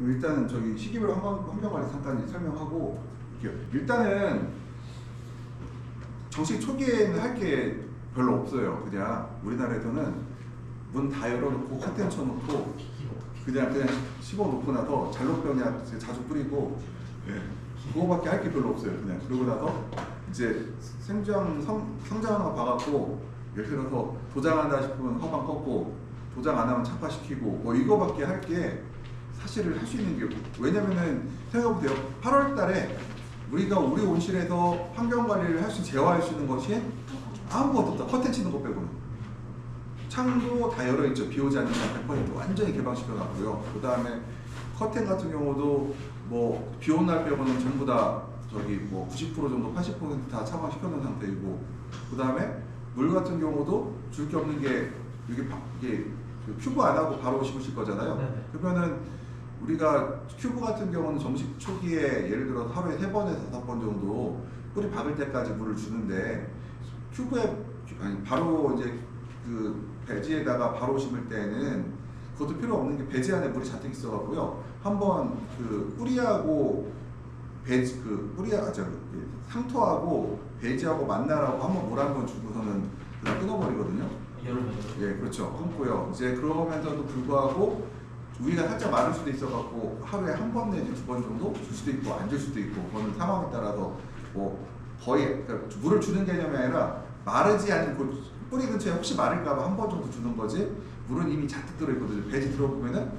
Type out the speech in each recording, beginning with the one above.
일단은 저기 시기별 환경관리 잠깐 설명하고 이렇게 일단은 정식 초기에는 할 게 별로 없어요. 그냥 우리나라에서는 문 다 열어놓고 커튼 쳐놓고 그냥 씹어놓고 나서 잔록병약 자주 뿌리고 그거밖에 할 게 별로 없어요. 그냥 그러고 나서 이제 상장 하나 봐갖고 예를 들어서 도장한다 싶으면 화방 꺾고 도장 안 하면 착화시키고 뭐 이거밖에 할 게 사실을 할 수 있는 게 왜냐면은 생각해보세요. 8월 달에 우리가 우리 온실에서 환경관리를 할 수 재활할 수 있는 것이 아무것도 없다. 커튼 치는 것 빼고는. 창도 다 열어있죠. 비 오지 않는 한 100% 완전히 개방시켜놨고요. 그 다음에 커튼 같은 경우도 뭐 비 오는 날 빼고는 전부 다 저기 뭐 90% 정도 80% 다 차광시켜놓은 상태이고 그 다음에 물 같은 경우도 줄 게 없는 게 이게 큐브 안 하고 바로 심으실 거잖아요. 네네. 그러면은 우리가 큐브 같은 경우는 정식 초기에 예를 들어 하루에 3번에서 5번 정도 뿌리 박을 때까지 물을 주는데 큐브에 아니 바로 이제 그 배지에다가 바로 심을 때는 그것도 필요 없는 게 배지 안에 물이 잔뜩 있어갖고요. 한번 그 뿌리하고 배지 상토하고 배지하고 만나라고 한번 물 한 번 주고서는 그냥 끊어버리거든요. 예, 그렇죠. 끊고요. 이제 그러면서도 불구하고 우리가 살짝 마를 수도 있어갖고 하루에 한 번 내지 2번 정도 줄 수도 있고 안 줄 수도 있고 그거는 상황에 따라서 뭐 거의 그러니까 물을 주는 개념이 아니라 마르지 않은 그 뿌리 근처에 혹시 마를까봐 한 번 정도 주는 거지 물은 이미 잔뜩 들어있거든요. 배지 들어보면은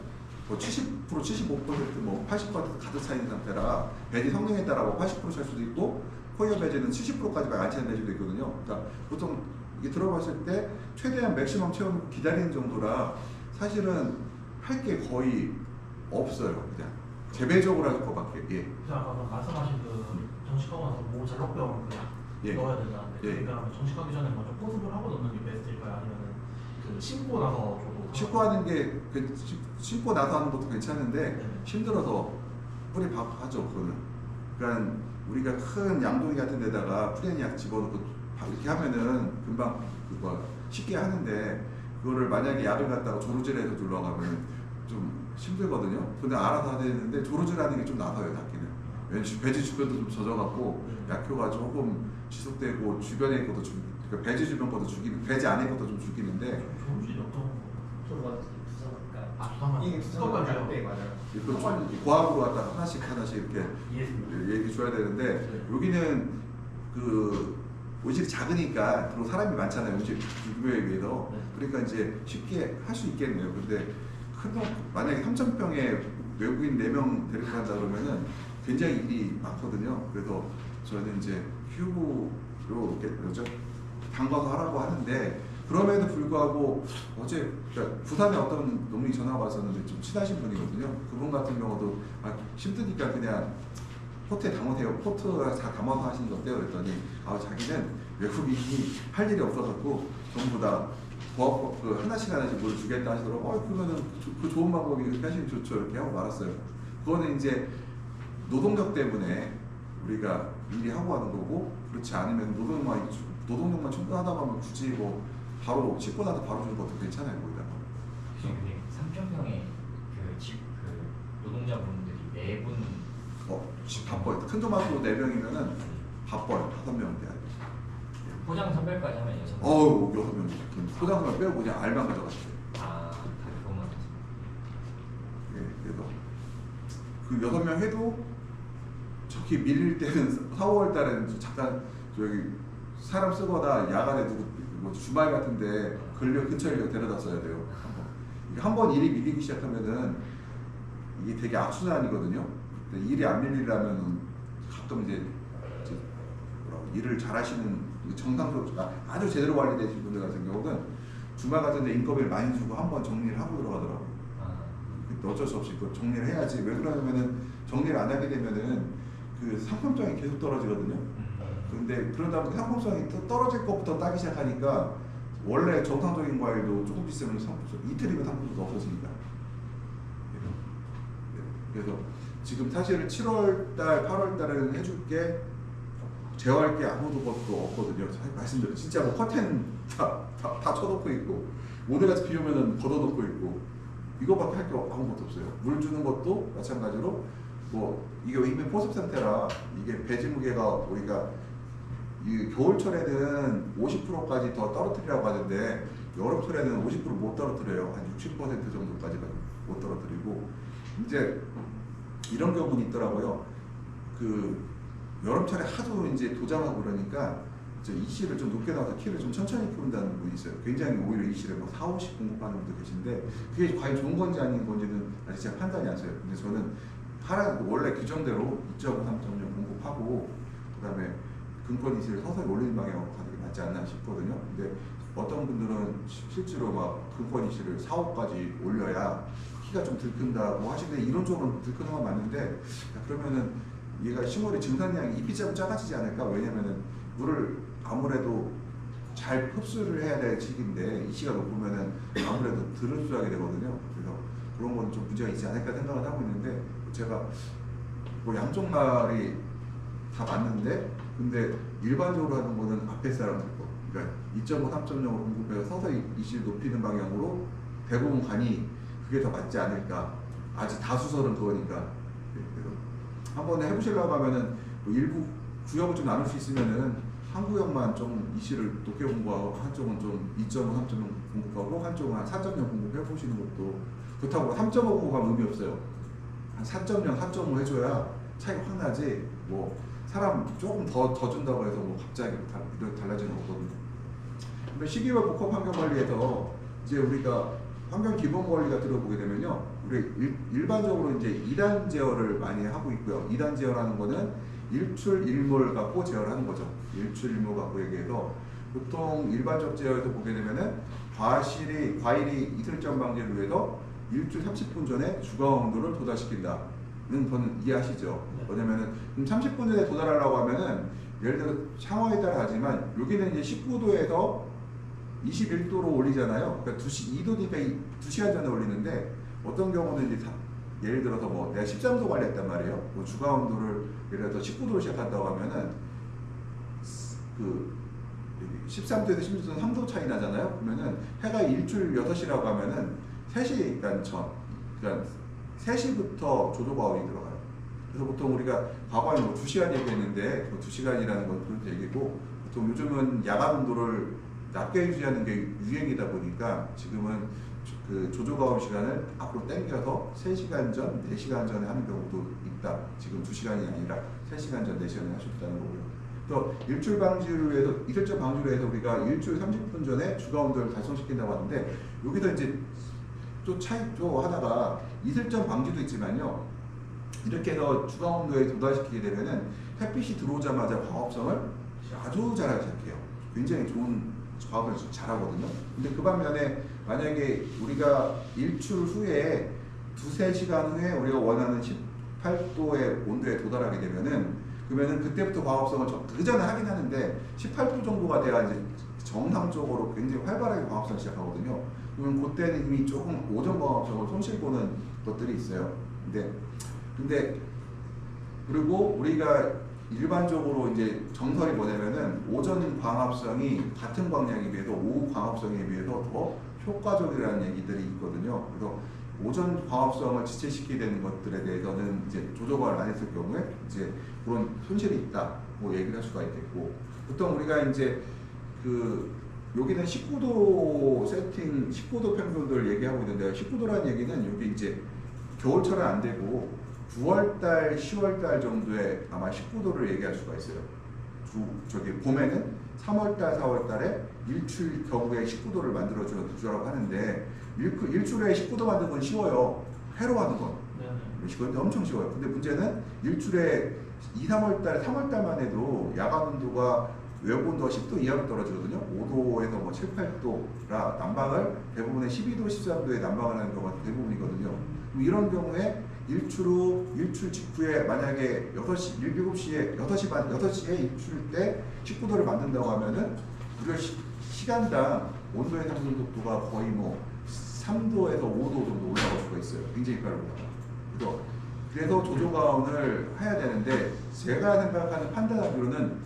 뭐 70%, 75%뭐 80% 가득 차 있는 상태라 배지 성능에 따라 뭐 80%찰 수도 있고 코이어 배지는 70%까지 안 차는 배지도 있거든요. 그러니까 보통 이게 들어봤을 때 최대한 맥시멈 채워놓고 기다리는 정도라 사실은 할 게 거의 없어요. 그냥 재배적으로 할 것밖에. 예. 아까 말씀하신 그 정식하고 나서 뭐 잔록병 그냥 예. 넣어야 된다는데 예. 그러면 정식하기 전에 먼저 포습을 하고 넣는 게 베스트일까요? 아니면은 그 심고 나서 줘도 심고 하는 게 심고 나서 하는 것도 괜찮은데 네. 힘들어서 뿌리 박하죠. 그거는. 그러니까 우리가 큰 양동이 같은 데다가 프레니악 집어넣고 이렇게 하면은 금방 그거 쉽게 하는데 그거를 만약에 약을 갖다가 조르질해서 둘러가면 좀 힘들거든요. 근데 알아서 해야 되는데 조르질하는 게 좀 나서요, 닦기는. 왜냐면 배지 주변도 좀 젖어갖고 약효가 조금 지속되고 주변에 것도 좀 그러니까 배지 주변 것도 죽이는 배지 안에 것도 좀 죽이는데. 조르질이 어떤 저거 두상할까? 두상만 이게 두상할 때 맞아요. 이거 고압으로 갖다 하나씩 이렇게 얘기 줘야 되는데 여기는 그 온실이 작으니까 그리고 사람이 많잖아요. 온실 규모에 비해서. 그러니까 이제 쉽게 할 수 있겠네요. 근데 만약에 3,000평에 외국인 4명 데리고 간다 그러면은 굉장히 일이 많거든요. 그래서 저는 이제 큐브로 이렇게 담가서 하라고 하는데 그럼에도 불구하고 어제 그러니까 부산에 어떤 농민이 전화가 왔었는데 좀 친하신 분이거든요. 그분 같은 경우도 힘드니까 그냥 포트에 담으세요. 포트가 다 담아서 하시는 거 어때요? 그랬더니 자기는 외국인이 할 일이 없어갖고 전부 다 그 하나씩 뭘 주겠다 하시더라고. 그러면은 그 좋은 방법이 그렇게 하시면 좋죠. 이렇게 하고 말았어요. 그거는 이제 노동력 때문에 우리가 미리 하고 하는 거고 그렇지 않으면 노동력만 충분하다고 하면 굳이 뭐 바로 씻고 나서 바로 주는 것도 괜찮아요. 거기다가. 근데 3,000평의 그 노동자분들이 매분 바빠요. 큰 토마토 4명이면은 바빠요. 5명 돼야 돼. 포장 선별까지 하면 6명. 어우 6명. 포장 선별 빼고 그냥 알만 가져갔어요. 다 그것만 했어요. 예, 그래서 그 6명 해도 저기 밀릴 때는 4, 5월 달에는 잠깐 저기 사람 쓰거나 야간에 뭐 주말 같은데 근처에 데려다 써야 돼요. 한번 일이 밀리기 시작하면은 이게 되게 악순환이거든요. 일이 안 밀리려면 가끔 이제 일을 잘하시는 정상적으로 아주 제대로 관리되신 분들 같은 경우는 주말 같은 데 인건비를 많이 주고 한번 정리를 하고 들어가더라고요. 어쩔 수 없이 그걸 정리를 해야지. 왜 그러냐면은 정리를 안 하게 되면은 그 상품성이 계속 떨어지거든요. 근데 그러다 보니 상품성이 떨어질 것부터 따기 시작하니까 원래 정상적인 과일도 조금 있으면 이틀이면 상품도 없어집니다. 그래서 지금 사실은 7월달, 8월달에는 해줄 게 제어할 게 아무도 것도 없거든요. 말씀드려 진짜 뭐 커튼 다 쳐놓고 있고 모델같이 비 오면은 걷어놓고 있고 이거밖에 할 게 아무것도 없어요. 물 주는 것도 마찬가지로 뭐 이게 이미 포섭 상태라 이게 배지 무게가 우리가 이 겨울철에는 50%까지 더 떨어뜨리라고 하는데 여름철에는 50%못 떨어뜨려요. 한 60% 정도까지 못 떨어뜨리고 이제 이런 경우는 있더라고요. 그 여름철에 하도 이제 도장하고 그러니까 이씨를 좀 높게 나와서 키를 좀 천천히 키운다는 분이 있어요. 굉장히 오히려 이씨를 뭐 4, 50 공급하는 분도 계신데 그게 과연 좋은 건지 아닌 건지는 아직 제가 판단이 안 서요. 근데 저는 원래 규정대로 2.5, 3.0 공급하고 그다음에 근권 이씨를 서서히 올리는 방향으로 가는 게 맞지 않나 싶거든요. 근데 어떤 분들은 실제로 막 근권 이씨를 4, 5까지 올려야 키가 좀 들큰다고 하시는데 이론적으로 들크는 건 맞는데 그러면은 얘가 식물의 증산량이 잎이 좀 작아지지 않을까? 왜냐면은 물을 아무래도 잘 흡수를 해야 될 시기인데 이씨가 높으면은 아무래도 덜 흡수하게 되거든요. 그래서 그런 건 좀 문제가 있지 않을까 생각을 하고 있는데 제가 뭐 양쪽 말이 다 맞는데 근데 일반적으로 하는 거는 앞에 사람 듣고 그러니까 2.5, 3.0으로 공급해서 서서히 이씨를 높이는 방향으로 대부분 가니 그게 더 맞지 않을까. 아직 다수설은 그거니까. 그래서 한번 해보시려고 하면은 뭐 일부 구역을 좀 나눌 수 있으면은 한 구역만 좀 이씨를 높게 공부하고 한쪽은 좀 2.5, 3.0 공급하고 한쪽은 한 4.0 공급해 보시는 것도 그렇다고 3.5 공급하면 의미 없어요. 한 4.0, 4.5 해줘야 차이가 확 나지. 뭐 사람 조금 더 준다고 해서 뭐 갑자기 달라지는 거거든요. 근데 시기와 복합 환경 관리에서 이제 우리가 환경 기본 관리가 들어보게 되면요, 우리 일반적으로 이제 2단 제어를 많이 하고 있고요. 2단 제어라는 거는 일출 일몰 갖고 제어를 하는 거죠. 일출 일몰 갖고 얘기해서 보통 일반적 제어에서 보게 되면은 과일이 이슬 점 방지를 위해서 일출 30분 전에 주거 온도를 도달시킨다는 건 이해하시죠? 네. 왜냐면은 30분 전에 도달하려고 하면은 예를 들어 상황에 따라 하지만 여기는 이제 19도에서 21도로 올리잖아요. 그러니까 2도니까 2시간 전에 올리는데 어떤 경우는 이제 예를 들어서 뭐 내가 13도 관리했단 말이에요. 뭐 주가 온도를 예를 들어서 19도로 시작한다고 하면은 그 13도에서 16도는 3도 차이 나잖아요. 그러면은 해가 일출 6시라고 하면은 3시간 전, 그러니까 3시부터 조조과온이 들어가요. 그래서 보통 우리가 과거에 뭐 2시간 얘기했는데 그 2시간이라는 건 그런 얘기고 보통 요즘은 야간 온도를 낮게 유지하는 게 유행이다 보니까 지금은 그 조조과온 시간을 앞으로 당겨서 3시간 전, 4시간 전에 하는 경우도 있다. 지금 2시간이 아니라 3시간 전, 4시간에 할 수 있다는 거고요. 또 일출 방지를 위해서, 이슬점 방지를 위해서 우리가 일출 30분 전에 주가 온도를 달성시킨다고 하는데 여기서 이제 또 차이 또 하나가 이슬점 방지도 있지만요. 이렇게 해서 주가 온도에 도달시키게 되면은 햇빛이 들어오자마자 광합성을 아주 잘하기 시작해요. 굉장히 좋은 과학을 잘하거든요. 근데 그 반면에 만약에 우리가 일출 후에 2-3시간 후에 우리가 원하는 18도의 온도에 도달하게 되면은 그러면은 그때부터 광합성을 그 전에 하긴 하는데 18도 정도가 돼야 이제 정상적으로 굉장히 활발하게 광합성을 시작하거든요. 그러면 그때는 이미 조금 오전 광합성을 손실 보는 것들이 있어요. 근데 그리고 우리가 일반적으로 이제 정설이 뭐냐면은 오전 광합성이 같은 광량에 비해서 오후 광합성에 비해서 더 효과적이라는 얘기들이 있거든요. 그래서 오전 광합성을 지체시키게 되는 것들에 대해서는 이제 조조과를 안 했을 경우에 이제 그런 손실이 있다, 뭐 얘기를 할 수가 있겠고, 보통 우리가 이제 여기는 19도 세팅, 19도 평균들 얘기하고 있는데 19도라는 얘기는 여기 이제 겨울철은 안 되고 9월달, 10월달 정도에 아마 19도를 얘기할 수가 있어요. 봄에는 3월달, 4월달에 일출 경우에 19도를 만들어주라고 하는데 일출에 19도 만드는 건 쉬워요. 해로 하는 건. 그런데 엄청 쉬워요. 근데 문제는 일출에 2, 3월달, 3월달만 해도 야간 온도가 외부 온도가 10도 이하로 떨어지거든요. 5도에서 뭐 7, 8도라 난방을 대부분의 12도, 13도에 난방을 하는 경우가 대부분이거든요. 이런 경우에 일출 직후에 만약에 6시, 7시에, 6시 반, 6시에 일출 때 19도를 만든다고 하면은 무려 시간당 온도의 상승 속도가 거의 뭐 3도에서 5도 정도 올라갈 수가 있어요. 굉장히 빠르다. 그래서 조조과온을 해야 되는데 제가 생각하는 판단하기로는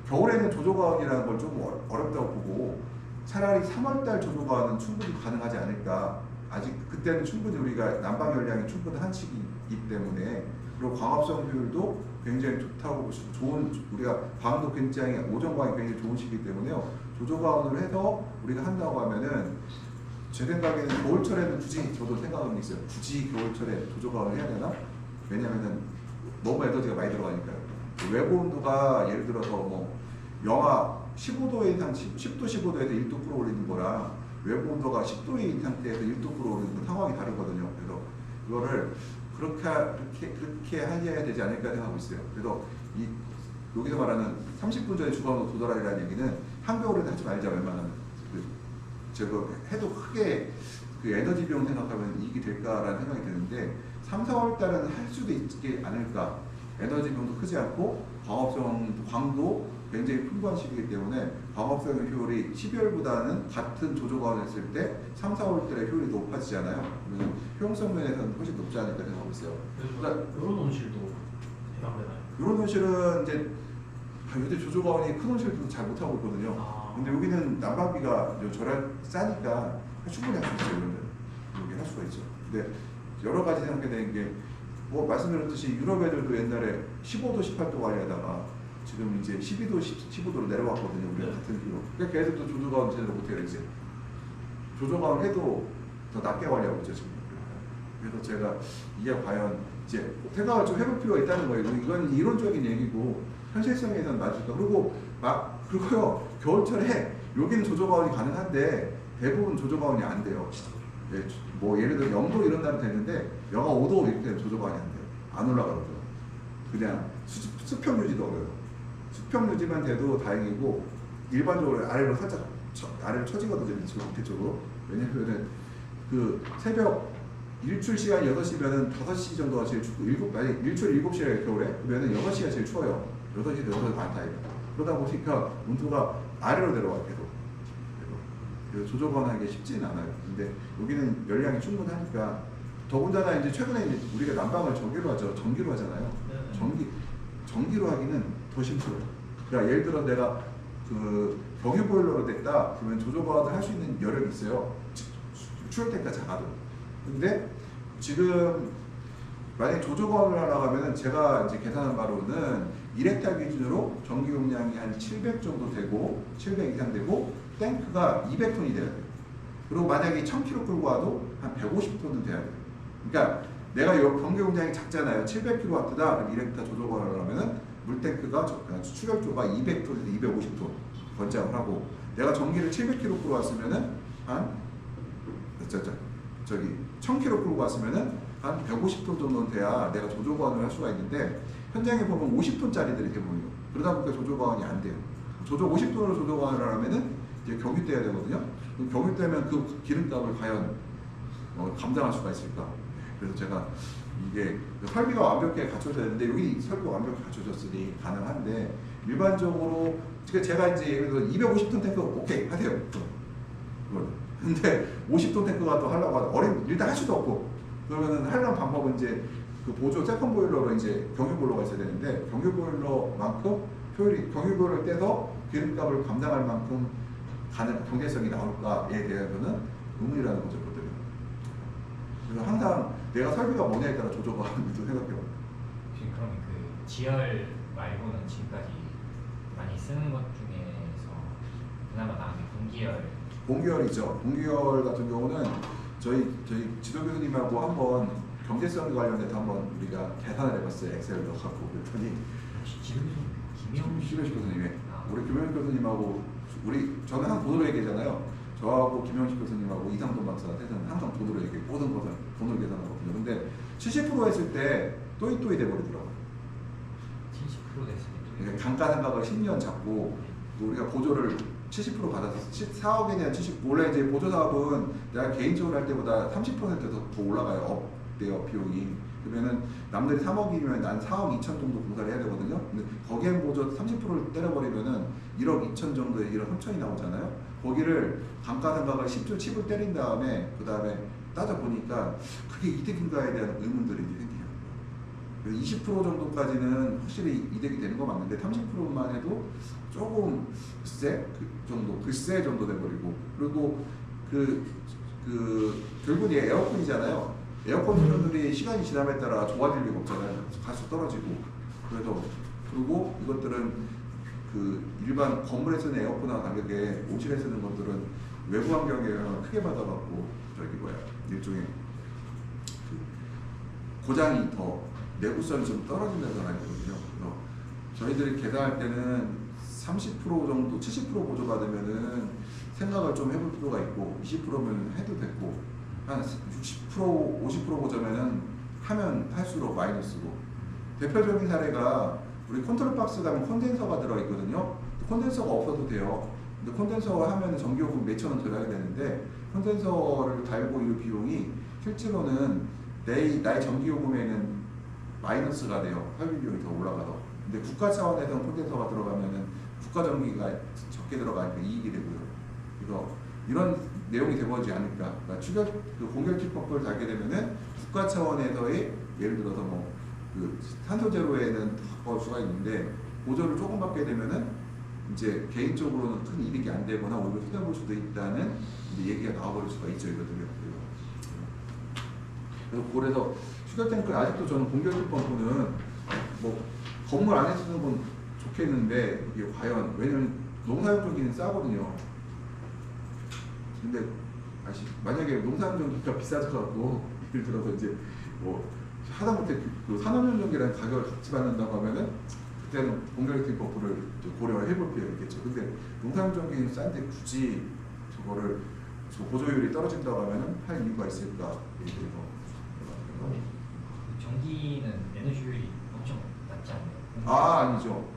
겨울에는 조조과온이라는 걸 좀 어렵다고 보고 차라리 3월달 조조과온은 충분히 가능하지 않을까. 아직 그때는 충분히 우리가 난방 열량이 충분한 시기이기 때문에 그리고 광합성 효율도 굉장히 좋다고 보시고 좋은 우리가 광도 굉장히 오전광이 굉장히 좋은 시기이기 때문에요. 조조광을 해서 우리가 한다고 하면은 제 생각에는 겨울철에는 굳이 저도 생각은 있어요. 굳이 겨울철에 조조광을 해야 되나? 왜냐면은 너무 에너지가 많이 들어가니까요. 외부 온도가 예를 들어서 뭐 영하 15도 이상 10도 15도에서 1도 끌어올리는 거랑 외부 온도가 10도인 상태에서 1도 끌어올리는 상황이 다르거든요. 그래서 이거를 그렇게 하셔야 되지 않을까 생각하고 있어요. 그래서 여기서 말하는 30분 전에 주방으로 도달하라는 얘기는 한겨울에는 하지 말자 웬만하면. 제가 해도 크게 그 에너지 비용 생각하면 이익이 될까라는 생각이 드는데 3, 4월 달은 할 수도 있지 않을까. 에너지 비용도 크지 않고 광도 굉장히 풍부한 시기이기 때문에 광합성 효율이 12월보다는 같은 조조광을 했을 때 3, 4월 달에 효율이 높아지잖아요. 그러면 효용성 면에서는 훨씬 높지 않을까 생각하고 있어요. 그래서 이런 온실도 해당되나요? 이런 온실은 이제 요새 조조광이 큰 온실도 잘 못하고 있거든요. 근데 여기는 난방비가 싸니까 충분히 할 수 있어요. 이런 여기 할 수가 있죠. 근데 여러 가지 생각해야 되는 게 뭐 말씀드렸듯이 유럽 애들도 옛날에 15도, 18도 관리하다가 지금 이제 12도, 15도로 내려왔거든요. 우리가 같은 기로. 그러니까 걔들도 조조광을 제대로 못해요. 이제 조조광을 해도 더 낮게 관리하고 있죠 지금. 그래서 제가 이게 과연 이제 생각을 좀 해볼 필요가 있다는 거예요. 이건 이론적인 얘기고 현실성에서는 맞을까. 그리고요 겨울철에 여기는 조조광이 가능한데 대부분 조조광이 안 돼요. 예, 뭐 예를 들어 0도 이런 날은 되는데 영하 5도 이렇게 되면 조조광이 안 돼요. 안 올라가거든요. 그냥 수평 유지도 어려워요. 수평 유지만 돼도 다행이고 일반적으로 아래로 살짝 아래로 처지거든요. 밑에 쪽으로. 왜냐면은 그 새벽 일출 시간이 6시면은 5시 정도가 제일 춥고 만약 일출 7시에 겨울에 그러면은 6시가 제일 추워요. 8시 내려서 많다 이거. 그러다 보니까 온도가 아래로 내려와요. 계속. 그래서 조조광하는 게 쉽지는 않아요. 근데 여기는 열량이 충분하니까 더군다나 이제 최근에 이제 우리가 난방을 전기로 하죠. 전기로 하잖아요. 전기로 하기는 더 힘들어요. 그러니까 예를 들어 내가 그 경유 보일러로 됐다 그러면 조조광을 할 수 있는 여력이 있어요. 추울 때까지 작아도. 근데 지금 만약에 조조광을 하려고 하면은 제가 이제 계산한 바로는 1헥타 기준으로 전기 용량이 한 700 정도 되고 700 이상 되고 탱크가 200톤이 돼야 돼요. 그리고 만약에 1000km 끌고 와도 한 150톤은 돼야 돼요. 그러니까 내가 전기 용량이 작잖아요. 700kW다. 그럼 1헥타 조조광을 하면은 물탱크가 출력조가 200톤에서 250톤 권장을 하고 내가 전기를 700km 끌고 왔으면은 한 1000km 끌고 왔으면은 한 150톤 정도는 돼야 내가 조조광을 할 수가 있는데 현장에 보면 50톤짜리들이 대부분이요. 그러다 보니까 조조광이 안 돼요. 50톤으로 조조광을 하려면은 이제 경유돼야 되거든요. 경유되면 그 기름값을 과연 감당할 수가 있을까? 그래서 제가 이게 설비가 완벽하게 갖춰져야 되는데 여기 설비가 완벽하게 갖춰졌으니 가능한데 일반적으로 제가 이제 예를 들어 250톤 탱크 오케이 하세요. 근데 50톤 탱크가 또 하려고 하면 일단 할 수도 없고 그러면은 하려는 방법은 이제 그 보조 세컨 보일러로 이제 경유 보일러가 있어야 되는데 경유 보일러만큼 효율이 경유 보일러를 떼서 기름값을 감당할 만큼 경제성이 나올까에 대해서는 의문이라는 거죠. 그래서 항상 내가 설비가 뭐냐에 따라 조조광을 생각해요. 혹시 그럼 그 지열 말고는 지금까지 많이 쓰는 것 중에서 그나마 나은 게 공기열. 공기열이죠. 공기열 같은 경우는 저희 지도 교수님하고 한번 경제성 관련해서 한번 우리가 계산을 해봤어요. 엑셀로 갖고 그랬더니 지도 김영식 교수님이 우리 김영식 교수님하고 저는 항상 돈으로 얘기하잖아요. 저하고 김영식 교수님하고 이상돈 박사한테는 항상 돈으로 얘기해 모든 것을 돈으로 계산하거든요. 근데 70% 했을 때 또이또이 돼버리더라고요. 70% 됐을 때 그러니까 감가상각을 10년 잡고 또 우리가 보조를 70% 받아서 4억이냐 70 원래 이제 보조 사업은 내가 개인적으로 할 때보다 30%더 올라가요. 업돼요 비용이. 그러면은 남들이 3억이면 난 4억 2천 정도 공사를 해야 되거든요. 근데 거기엔 보조 30%를 때려버리면은 1억 2천 정도에 1억 3천이 나오잖아요. 거기를 감가상각을 10줄 칩을 때린 다음에 그 다음에 따져보니까 그게 이득인가에 대한 의문들이 생겨요. 20% 정도까지는 확실히 이득이 되는 거 맞는데 30%만 해도 조금 글쎄 정도 돼버리고 그리고 그 결국은 이게 에어컨이잖아요. 에어컨 효율이 시간이 지남에 따라 좋아질 리가 없잖아요. 갈수록 떨어지고. 그리고 이것들은 일반 건물에 쓰는 에어컨과 다르게 오실에 쓰는 것들은 외부 환경에 영향을 크게 받아갖고 일종의 고장이 더 내구성이 좀 떨어진다는 생각이거든요. 그래서 저희들이 계산할 때는 30% 정도, 70% 보조받으면은 생각을 좀 해볼 필요가 있고 20%면 해도 됐고 한 60%, 50% 보조면은 하면 할수록 마이너스고 대표적인 사례가 우리 컨트롤 박스 가면 콘덴서가 들어있거든요. 콘덴서가 없어도 돼요. 근데 콘덴서가 하면 전기요금 몇천 원 들어야 되는데 콘덴서를 달고 이 비용이 실제로는 나의 전기요금에는 마이너스가 돼요. 설비 비용이 더 올라가서. 근데 국가 차원에서는 콘덴서가 들어가면은 국가 전기가 적게 들어가니까 이익이 되고요. 그래서 이런 내용이 되버리지 않을까. 그러니까 공결 펌프를 달게 되면은 국가 차원에서의 예를 들어서 탄소 제로에는 더 수가 있는데 보조를 조금 받게 되면은 이제 개인적으로는 큰 이득이 안 되거나 오히려 손해볼 수도 있다는 이제 얘기가 나와버릴 수가 있죠, 이거들요. 그래서 수결 탱크 아직도 저는 공결 펌프는 건물 안에 쓰는 건 좋겠는데 이게 과연 왜냐면 농사용 전기는 싸거든요. 근데 만약에 농사용 전기가 비싸져갖고 예를 들어서 이제 하다못해 산업용 전기라는 가격을 같이 받는다고 하면은 그때는 공결팅 버프를 고려를 해볼 필요가 있겠죠. 근데 농사용 전기는 싼데 굳이 저거를 보조율이 떨어진다고 하면은 할 이유가 있을까? 전기는 에너지 효율이 엄청 낮지 않나요? 아니죠.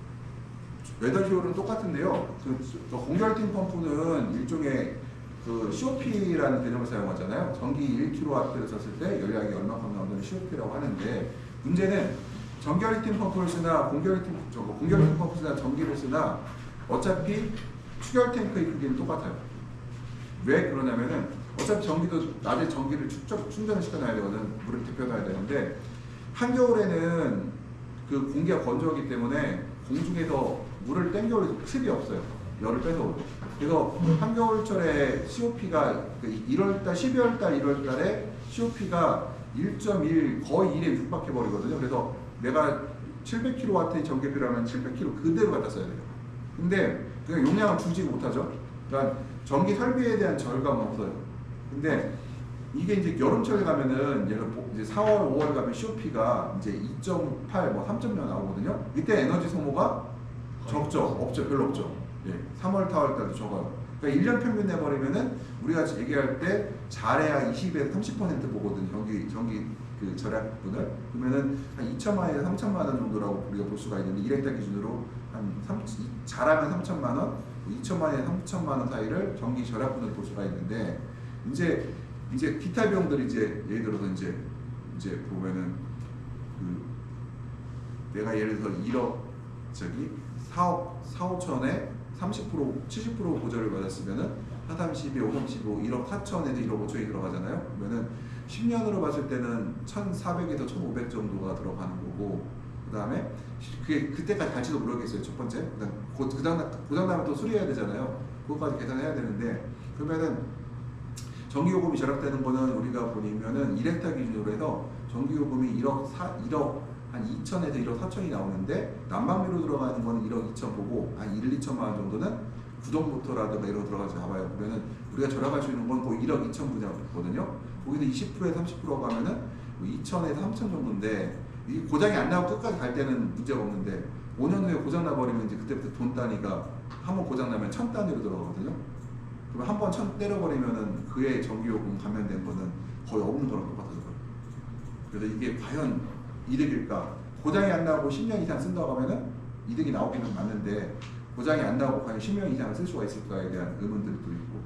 에너지 효율은 똑같은데요. 공결팅 펌프는 일종의 COP라는 개념을 사용하잖아요. 전기 1kW를 썼을 때 연량이 얼마큼 나온다는 COP라고 하는데 문제는 전기열팅 펌프를 쓰나 공결팅 펌프를 쓰나 전기를 쓰나 어차피 추결 탱크의 크기는 똑같아요. 왜 그러냐면은 어차피 전기도 낮에 전기를 충전을 시켜놔야 되거든. 물을 데펴놔야 되는데 한겨울에는 공기가 건조하기 때문에 공중에서 물을 땡겨올 틈이 없어요. 열을 뺏어오고. 그래서 한겨울철에 COP가 1월달, 12월달, 1월달에 COP가 1.1 거의 1에 육박해버리거든요. 그래서 내가 700kW의 전기를 필요하면 700kW 그대로 갖다 써야 돼요. 근데 그냥 용량을 줄이지 못하죠. 그러니까 전기 설비에 대한 절감은 없어요. 근데 이게 이제 여름철에 가면은 이제 4월, 5월 가면 COP가 이제 2.8, 3.0 나오거든요. 이때 에너지 소모가 적죠. 없죠. 별로 없죠. 3월, 4월 달도 적어요. 그러니까 1년 평균 내버리면은 우리가 얘기할 때 잘해야 20에서 30% 보거든요. 전기 절약분을. 그러면은 한 2천만 원에서 3천만 원 정도라고 우리가 볼 수가 있는데 1헥타 기준으로 잘하면 3천만 원, 2천만 원에서 3천만 원 사이를 전기 절약분을 볼 수가 있는데 이제 기타 비용들이 예를 들어서 이제 보면은 내가 예를 들어서 1억 4억 5천에 30% 70% 보조를 받았으면은 4-32, 5-35, 1억 4천에서 1억 5천이 들어가잖아요. 그러면은 10년으로 봤을 때는 1,400에서 1,500 정도가 들어가는 거고, 그 다음에 그때까지 갈지도 모르겠어요. 첫 번째. 고장나면 또 수리해야 되잖아요. 그것까지 계산해야 되는데, 그러면은 전기요금이 절약되는 거는 우리가 보면은 1헥타 기준으로 해서 전기요금이 1억 한 2천에서 1억 4천이 나오는데 난방비로 들어가는 거는 1억 2천 보고 한 1, 2천만 원 정도는 구동모터라든가 이런 거 들어가서 잡아요. 그러면은 우리가 절약할 수 있는 건 거의 1억 2천 분야거든요. 거기서 20%에서 30%가 가면은 2천에서 3천 정도인데 이 고장이 안 나고 끝까지 갈 때는 문제가 없는데 5년 후에 고장 나버리면 이제 그때부터 돈 단위가 한번 고장 나면 1,000 단위로 들어가거든요. 그럼 한 번 1,000 때려버리면은 그의 전기요금 감면된 거는 거의 없는 거랑 똑같아져요. 그래서 이게 과연 이득일까? 고장이 안 나고 10년 이상 쓴다고 하면은 이득이 나오기는 맞는데 고장이 안 나고 과연 10년 이상을 쓸 수가 있을까에 대한 의문들도 있고,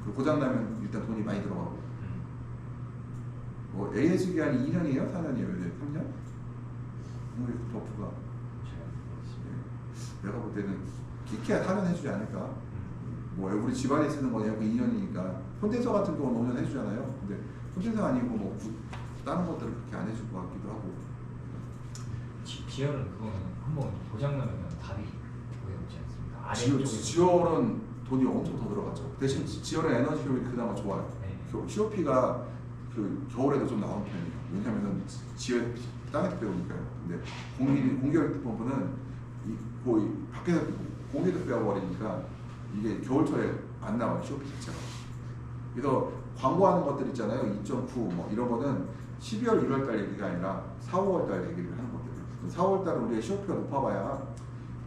그리고 고장 나면 일단 돈이 많이 들어가고. AS 기한이 2년이에요? 4년이에요? 3년? 우리 버프가 내가 볼 때는 기케야 4년 해주지 않을까? 우리 집안에 쓰는 건 에어컨 2년이니까 콘덴서 같은 경우는 5년 해주잖아요. 근데 콘덴서 아니고 다른 것들은 그렇게 안 해줄 것 같기도 하고. 지열은 그거는 한번 고장 나면 답이 거의 없지 않습니까? 지열은 돈이 엄청 더 들어갔죠. 대신 지열의 에너지 효율이 그나마 좋아요. 네. COP가 그 겨울에도 좀 나오는 편이에요. 왜냐하면은 지하 땅에서 빼오니까요. 근데 공기열도 펌프는 거의 밖에서 공기도 빼어버리니까 이게 겨울철에 안 나와요. COP 자체가. 그래서 광고하는 것들 있잖아요. 2.9 뭐 이런 거는 12월, 1월 달 얘기가 아니라 4, 5월 달 얘기를 하는 것들이에요. 4, 5월 달은 우리가 COP가 높아봐야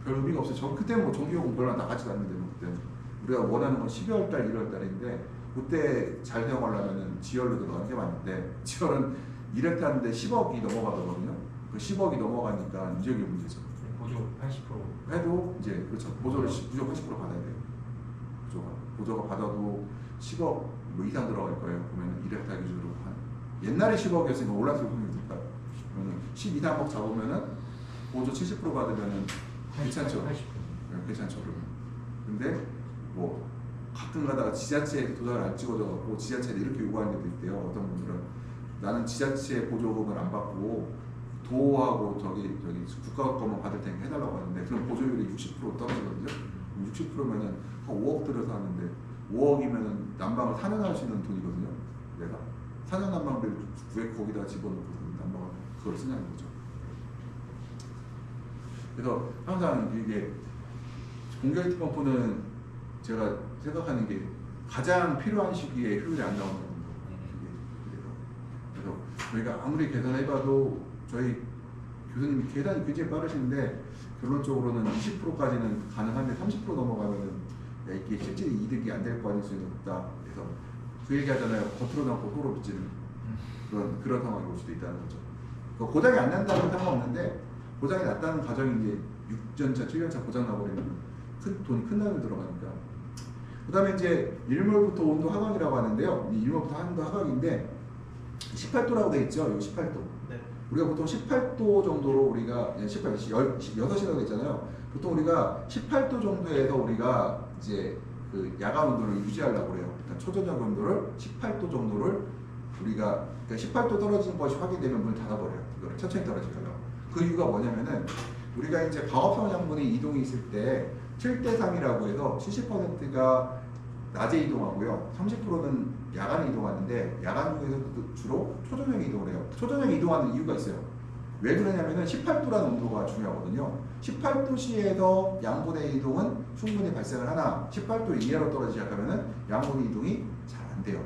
별 의미가 없어요. 그때 뭐 전기요금 별로 나가지도 않는데 그때 우리가 원하는 건 12월 달, 1월 달인데 그때 잘 사용하려면은 지열로 들어가는 게 맞는데 지열은 1회 타는데 10억이 넘어가거든요. 그 10억이 넘어가니까 이제 이게 문제죠. 보조 80% 해도 이제 그렇죠. 보조를 무조건 80% 받아야 돼요. 보조가 받아도 10억 뭐 이상 들어갈 거예요. 그러면 1회 타 기준으로 한 옛날에 10억이었으니까 올랐을 확률이 높아요. 그러면 12억 잡으면은 보조 70% 받으면은 괜찮죠. 80%. 네, 괜찮죠. 그러면. 근데 뭐 가끔 가다가 지자체에 도장을 안 찍어줘갖고 지자체에 이렇게 요구하는 데도 있대요. 어떤 분들은 나는 지자체 보조금을 안 받고 도하고 저기 국가 것만 받을 테니까 해달라고 하는데 그럼 보조율이 60% 떨어지거든요. 60%면은 한 5억 들여서 하는데 5억이면은 난방을 4년 할 수 있는 돈이거든요. 내가 4년 난방비를 왜 거기다 집어넣고 난방을 그걸 쓰냐는 거죠. 그래서 항상 이게 공기열기 펌프는 제가 생각하는 게 가장 필요한 시기에 효율이 안 나온다는 거. 그래서 저희가 아무리 계산해봐도 저희 교수님이 계산이 굉장히 빠르신데 결론적으로는 20%까지는 가능한데 30% 넘어가면은 야, 이게 실제 이득이 안 될 가능성이 높다. 그래서 그 얘기 하잖아요. 겉으로 나고 속으로 비치는 그런 상황이 올 수도 있다는 거죠. 고장이 안 난다는 상관없는데 고장이 났다는 가정이 이제 6년차, 7년차 고장 나버리면 돈이 큰 돈이 들어가니까. 그 다음에 이제 일몰부터 온도 하강이라고 하는데요. 이 일몰부터 온도 하강인데 18도라고 되어 있죠. 이 18도. 네. 우리가 보통 18도 정도로 우리가 6시라고 했잖아요. 보통 우리가 18도 정도에서 우리가 이제 그 야간 온도를 유지하려고 그래요. 그러니까 초저녁 온도를 18도 정도를 우리가 그러니까 18도 떨어지는 것이 확인되면 문을 닫아버려요. 이거를 천천히 떨어지게 하려고. 그 이유가 뭐냐면은 우리가 이제 방업성 양분이 이동이 있을 때 7대3이라고 해서 70%가 낮에 이동하고요. 30%는 야간에 이동하는데 야간 중에서도 주로 초저녁에 이동을 해요. 초저녁에 이동하는 이유가 있어요. 왜 그러냐면은 18도라는 온도가 중요하거든요. 18도 시에서 양분의 이동은 충분히 발생을 하나 18도 이하로 떨어지기 시작하면은 양분의 이동이 잘 안 돼요.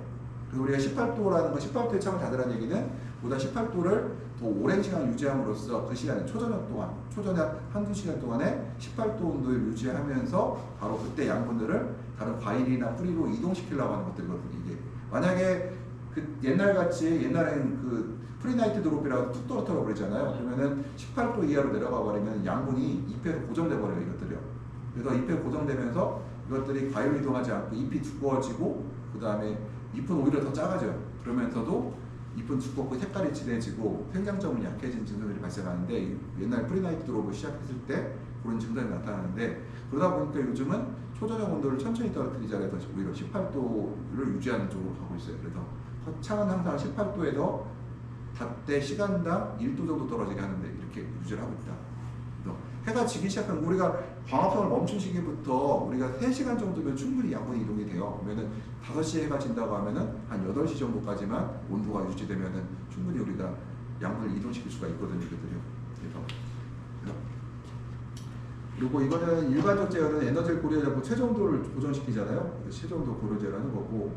그래서 우리가 18도라는 건 18도에 창을 닫으라는 얘기는 보다 18도를 더 오랜 시간 유지함으로써 그 시간에 초저녁 동안 초저녁 한두 시간 동안에 18도 온도를 유지하면서 바로 그때 양분들을 다른 과일이나 뿌리로 이동시키려고 하는 것들이거든요. 이게 만약에 그 옛날에는 그 프리나이트 드롭이라고 툭 떨어뜨려 버리잖아요. 그러면은 18도 이하로 내려가 버리면 양분이 잎에서 고정돼 버려요. 이것들이요. 그래서 잎에 고정되면서 이것들이 과일로 이동하지 않고 잎이 두꺼워지고 그 다음에 잎은 오히려 더 작아져요. 그러면서도 잎은 두껍고 색깔이 진해지고 생장점은 약해진 증상들이 발생하는데 옛날 프리나이트 드롭을 시작했을 때 그런 증상이 나타나는데 그러다 보니까 요즘은 초저녁 온도를 천천히 떨어뜨리자 해서 오히려 18도를 유지하는 쪽으로 가고 있어요. 그래서 창은 항상 18도에서 닫대 시간당 1도 정도 떨어지게 하는데 이렇게 유지를 하고 있다. 그래서 해가 지기 시작하면 우리가 광합성을 멈춘 시기부터 우리가 3시간 정도면 충분히 양분이 이동이 돼요. 그러면은 5시에 해가 진다고 하면은 한 8시 정도까지만 온도가 유지되면은 충분히 우리가 양분을 이동시킬 수가 있거든요. 이것들이요. 그래서 그리고 이거는 일반적 제어는 에너지를 고려하지 최저온도를 고정시키잖아요. 최저온도 고려제라는 거고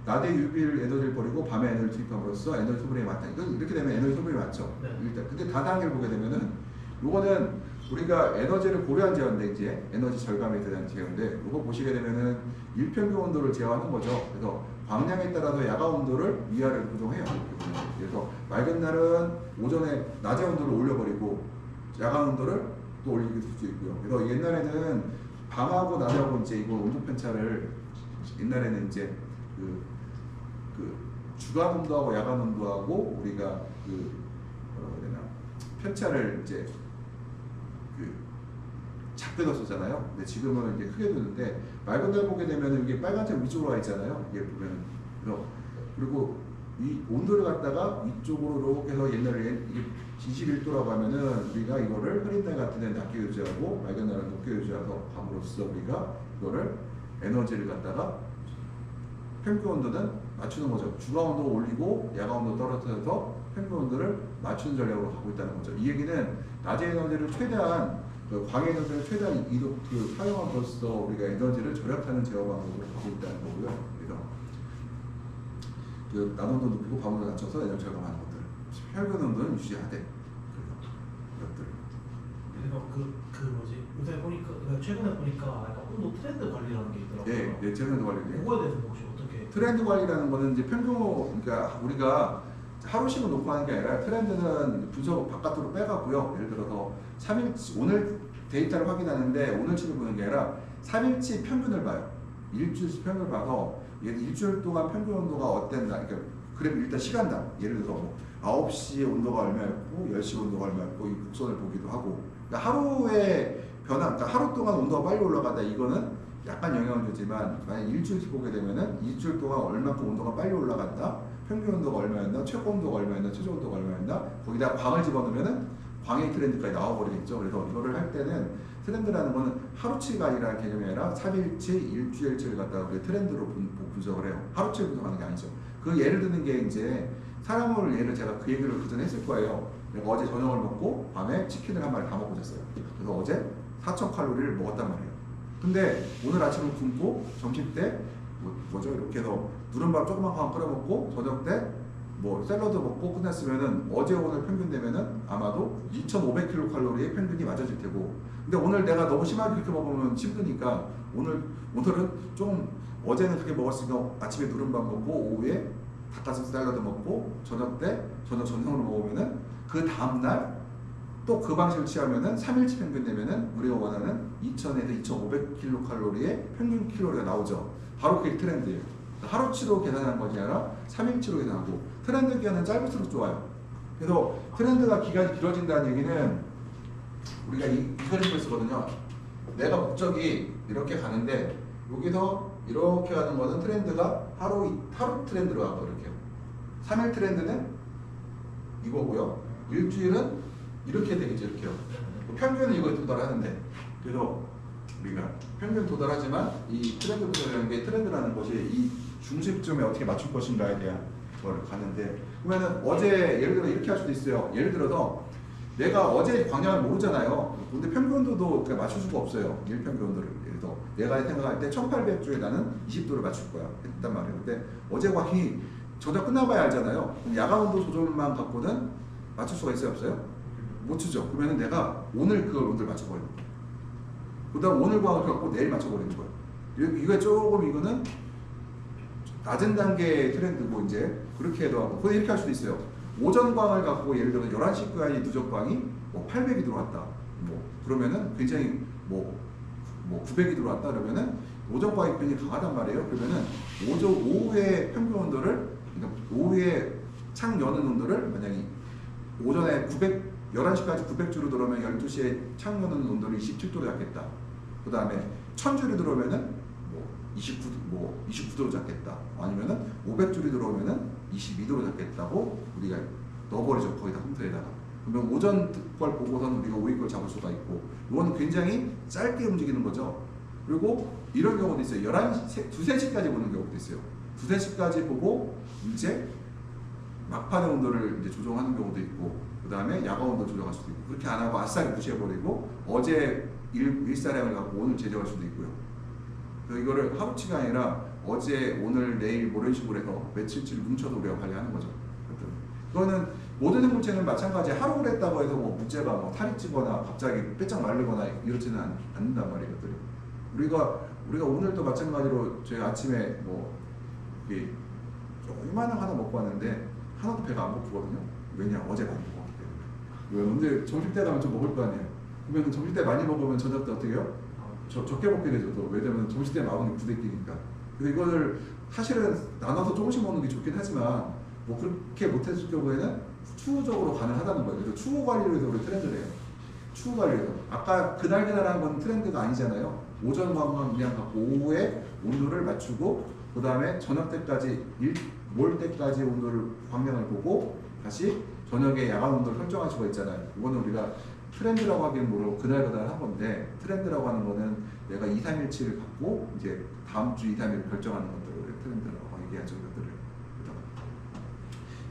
낮에 UV 에너지를 버리고 밤에 에너지를 투입함으로써 에너지 소비량이 많다. 이건 이렇게 되면 에너지 소비량이 많죠. 네. 일단 근데 다단계를 보게 되면은 요거는 우리가 에너지를 고려한 제어인데 이제 에너지 절감에 대한 제어인데 이거 보시게 되면은 일평균 온도를 제어하는 거죠. 그래서 광량에 따라서 야간 온도를 위아래로 고정해요. 그래서 맑은 날은 오전에 낮에 온도를 올려버리고 야간 온도를 또 올리기도 할 수 있고요. 그래서 옛날에는 밤하고 낮하고 이제 이거 온도 편차를 옛날에는 이제 그 주간 온도하고 야간 온도하고 우리가 뭐라고 해야 되나 편차를 이제 작게 뒀었잖아요. 근데 지금은 이제 크게 두는데 맑은 날 보게 되면 이게 빨간색 위쪽으로 와 있잖아요. 이게 보면 그리고 이 온도를 갖다가 위쪽으로 이렇게 해서 옛날에 이게 21도라고 하면은 우리가 이거를 흐린 날 같은 데는 낮게 유지하고 맑은 날은 높게 유지해서 함으로써 우리가 이거를 에너지를 갖다가 평균 온도는 맞추는 거죠. 주간 온도 올리고 야간 온도 떨어뜨려서 평균 온도를 맞추는 전략으로 가고 있다는 거죠. 이 얘기는 낮의 에너지를 최대한 광해 에너지를 최대한 이동 사용함으로써 우리가 에너지를 절약하는 제어 방법으로 가고 있다는 거고요. 그래서 그 난온도 높이고 밤온도 낮춰서 에너지 절감하는 것들, 평균 온도는 유지하되 그것들. 그래서 요새 보니까 최근에 보니까 약간 온도 트렌드 관리라는 게 있더라고요. 네, 트렌드 관리. 그거에 대해서 혹시 어떻게? 트렌드 관리라는 거는 이제 그러니까 우리가 하루씩은 놓고 하는 게 아니라 트렌드는 분석 바깥으로 빼갖고요. 예를 들어서 3일치 오늘 데이터를 확인하는데 오늘치를 보는 게 아니라 3일치 평균을 봐요. 일주일치 평균을 봐서 일주일 동안 평균 온도가 어땠나. 그러니까 그럼 일단 시간당 예를 들어서 뭐 9시 온도가 얼마였고 10시 온도가 얼마였고 이 곡선을 보기도 하고 그러니까 하루의 변화, 그러니까 하루 동안 온도가 빨리 올라간다 이거는 약간 영향을 주지만 만약 일주일씩 보게 되면은 일주일 동안 얼마큼 온도가 빨리 올라간다, 평균 온도가 얼마였나, 최고 온도가 얼마였나, 최저 온도가 얼마였나 거기다 광을 집어넣으면은 광의 트렌드까지 나와버리겠죠. 그래서 이거를 할 때는 트렌드라는 거는 하루치가 아니라 개념이 아니라 3일치, 일주일치를 갖다가 우리 트렌드로 분석을 해요. 하루치를 분석하는 게 아니죠. 그 예를 드는 게 이제 사람을 예를 제가 그 얘기를 그전에 했을 거예요. 내가 어제 저녁을 먹고 밤에 치킨을 한 마리 다 먹고 잤어요. 그래서 어제 4,000칼로리를 먹었단 말이에요. 근데 오늘 아침을 굶고 점심 때 뭐죠 이렇게 해서 누른밥 조그만 끓여 먹고 저녁 때 뭐 샐러드 먹고 끝났으면은 어제 오늘 평균 되면은 아마도 2,500kcal의 평균이 맞아질 테고 근데 오늘 내가 너무 심하게 그렇게 먹으면 힘드니까 오늘은 좀 어제는 그렇게 먹었으니까 아침에 누른밥 먹고 오후에 닭가슴살 샐러드 먹고 저녁 때 저녁으로 먹으면은 그 다음날 또 그 방식을 취하면은 3일치 평균 되면은 우리가 원하는 2,000에서 2,500kcal의 평균 킬로리가 나오죠. 바로 그게 트렌드예요. 하루치로 계산하는 것이 아니라 3일치로 계산하고 트렌드 기간은 짧을수록 좋아요. 그래서 트렌드가 기간이 길어진다는 얘기는 우리가 이 그림을 쓰거든요. 내가 목적이 이렇게 가는데 여기서 이렇게 가는 거는 트렌드가 하루 트렌드로 가고 이렇게요. 3일 트렌드는 이거고요. 일주일은 이렇게 되겠죠. 이렇게요. 평균은 이거에 도달하는데 그래서 우리가 평균 도달하지만 이 트렌드 분석이라는 게 트렌드라는 것이 이 중심점에 어떻게 맞출 것인가에 대한 걸 가는데 그러면은 어제 예를 들어 이렇게 할 수도 있어요. 예를 들어서 내가 어제 광량을 모르잖아요. 근데 평균 온도도 맞출 수가 없어요. 일평균 온도를. 그래서 내가 생각할 때 1800주에 나는 20도를 맞출 거야 했단 말이에요. 근데 어제 광이 저녁 끝나봐야 알잖아요. 그럼 야간 온도 조절만 갖고는 맞출 수가 있어요 없어요? 못 추죠. 그러면은 내가 오늘 그 온도를 맞춰버리는 거예요. 그 다음 오늘 광을 갖고 내일 맞춰버리는 거예요. 이거 조금 이거는 낮은 단계의 트렌드고 이제 그렇게 해도 하고 근데 이렇게 할 수도 있어요. 오전 광을 갖고 예를 들어 11시까지 누적 광이 뭐 800이 들어왔다. 뭐 그러면은 굉장히 뭐 900이 들어왔다 그러면은 오전 광이 굉장히 강하단 말이에요. 그러면은 오후의 평균 온도를 그러니까 오후에 창 여는 온도를 만약에 오전에 11시까지 900주로 들어오면 12시에 창 여는 온도를 27도로 잡겠다. 그 다음에 1000줄이 들어오면은 29도로 잡겠다. 아니면은 500줄이 들어오면은 22도로 잡겠다고 우리가 넣어버리죠. 거기다 컴퓨터에다가. 그러면 오전 걸 보고서는 우리가 오후 걸 잡을 수가 있고 이거는 굉장히 짧게 움직이는 거죠. 그리고 이런 경우도 있어요. 11시, 2~3시까지 보는 경우도 있어요. 2~3시까지 보고 이제 막판의 온도를 이제 조정하는 경우도 있고 그 다음에 야간 온도 조정할 수도 있고 그렇게 안 하고 아싸리 무시해버리고 어제 일사량을 갖고 오늘 제정할 수도 있고요. 그래서 이거를 하루치가 아니라 어제, 오늘, 내일 뭐 이런 식으로 해서 며칠치를 뭉쳐서 우리가 관리하는 거죠. 그거는 모든 생물체는 마찬가지 하루를 했다고 해서 뭐 문제가 뭐 살이 찌거나 갑자기 빼짝 마르거나 이렇지는 않는단 말이에요. 우리가 오늘도 마찬가지로 저희 아침에 뭐 조그마한 하나 먹고 왔는데 하나도 배가 안 고프거든요. 왜냐 어제 많이 먹었기 때문에. 근데 점심 때 가면 좀 먹을 거 아니에요. 그러면 점심 때 많이 먹으면 저녁 때 어떻게 해요? 적게 먹게 되죠. 또 왜냐면 점심 때 마음이 부대끼니까. 그래서 이거를 사실은 나눠서 조금씩 먹는 게 좋긴 하지만 뭐 그렇게 못했을 경우에는 추후적으로 가능하다는 거예요. 그래서 추후 관리로 해서 우리 트렌드를 해요. 추후 관리로. 아까 그날한 건 트렌드가 아니잖아요. 오전 광만 그냥 갖고 오후에 온도를 맞추고 그 다음에 저녁 때까지 몰 때까지 온도를 광량을 보고 다시 저녁에 야간 온도를 설정할 수가 있잖아요. 이거는 우리가 트렌드라고 하기는 모르고 그날 한 건데 트렌드라고 하는 거는 내가 2~3일치를 갖고 이제 다음 주 2~3일을 결정하는 것들을 트렌드라고 얘기하죠. 이것들을.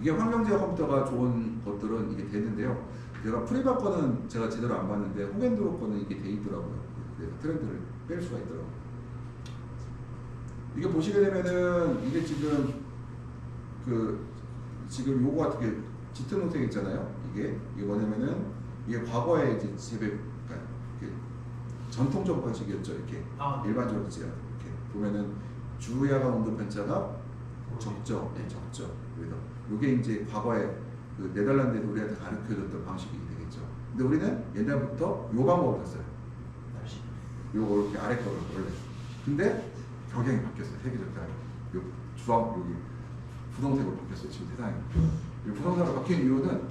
이게 환경제어 컴퓨터가 좋은 것들은 이게 되는데요. 제가 프리바 거는 제가 제대로 안 봤는데 호겐드로 거는 이게 돼 있더라고요. 그래서 트렌드를 뺄 수가 있더라고요. 이게 보시게 되면은 이게 지금 지금 요거 같은 게 짙은 녹색 있잖아요. 이게 뭐냐면은 이게 과거에 이제 그러니까 이렇게 전통적 방식이었죠. 이렇게 일반적으로 이렇게 보면은 주야간 온도 편차가 적죠. 네, 적죠. 그래서 이게 이제 과거에 그 네덜란드에서 우리한테 가르쳐줬던 방식이 되겠죠. 근데 우리는 옛날부터 요 방법을 썼어요. 요거 이렇게 아래 거를 원래. 근데 경향이 바뀌었어요. 세계적으로. 요 주황 여기 분홍색으로 바뀌었어요. 지금 세상이. 이 분홍색으로 바뀐 이유는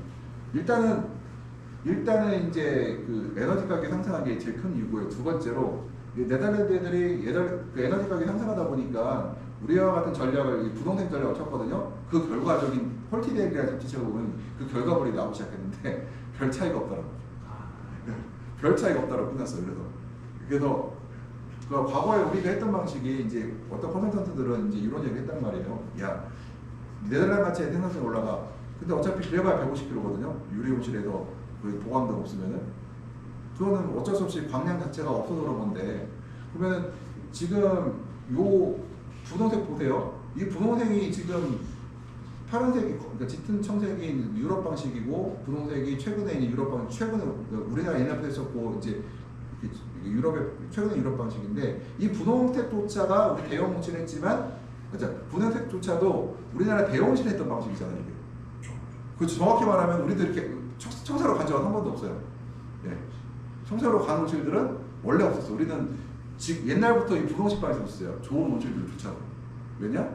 일단은 이제 그 에너지 가격이 상승한 게 제일 큰 이유고요. 두 번째로 네덜란드 애들이 그 에너지 가격이 상승하다 보니까 우리와 같은 전략을 분홍색 전략을 쳤거든요. 그 결과적인 폴티데이라는 지책을 보면 그 결과물이 나오기 시작했는데 별 차이가 없더라고요. 별 차이가 없다고 끝났어요. 그래서 그 과거에 우리가 했던 방식이 이제 어떤 컨설턴트들은 이제 이런 얘기를 했단 말이에요. 야, 네덜란드 마차의 생산성이 올라가. 근데 어차피 그래봐야 150kg거든요. 유리온실에서 거의 보강등 없으면은. 그거는 어쩔 수 없이 광량 자체가 없어서 그런 건데. 그러면은 지금 요 분홍색 보세요. 이 분홍색이 지금 파란색이 그러니까 짙은 청색이 유럽 방식이고 분홍색이 최근에 이제 유럽 방식 최근에 우리나라 옛날부터 했었고 이제 유럽의 최근에 유럽 방식인데 이 분홍색 도차가 우리 대형 온실 했지만 그렇죠. 분홍색 도차도 우리나라 대형 온실 했던 방식이잖아요. 이게. 그 정확히 말하면 우리도 이렇게 청사로 간 적은 한 번도 없어요. 네. 청사로 간 온실들은 원래 없었어. 우리는 지금 옛날부터 이 분홍색 방식을 썼어요. 좋은 온실들 도차로. 왜냐?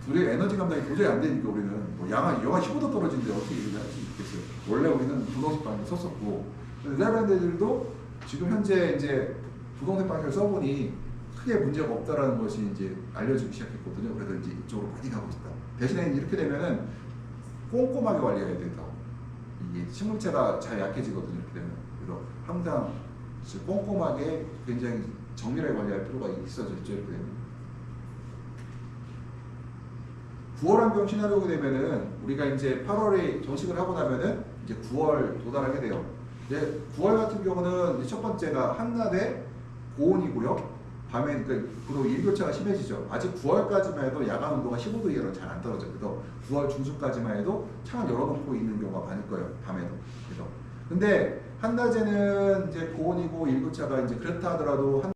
둘이 에너지 감당이 도저히 안 되니까 우리는 뭐 영하 15도 떨어지는데 어떻게 이렇게 할 수 있겠어요? 원래 우리는 분홍색 방식을 썼었고 네덜란드들도 지금 현재 이제 분홍색 방식을 써보니 크게 문제가 없다라는 것이 이제 알려지기 시작했거든요. 그래서 이제 이쪽으로 많이 가고 있다. 대신에 이렇게 되면은 꼼꼼하게 관리해야 된다. 이게 식물체가 잘 약해지거든요. 이렇게 되면. 그래서 항상 꼼꼼하게 굉장히 정밀하게 관리할 필요가 있어졌죠. 이렇게 되면. 9월 환경 시나리오가 되면은 우리가 이제 8월에 정식을 하고 나면은 이제 9월 도달하게 돼요. 이제 9월 같은 경우는 첫 번째가 한낮에 고온이고요. 밤에 그리고 일교차가 심해지죠. 아직 9월까지만 해도 야간 온도가 15도 이하로 잘 안 떨어져요. 그래서 9월 중순까지만 해도 창을 열어놓고 있는 경우가 많을 거예요. 밤에도. 그래서 근데 한낮에는 이제 고온이고 일교차가 이제 그렇다 하더라도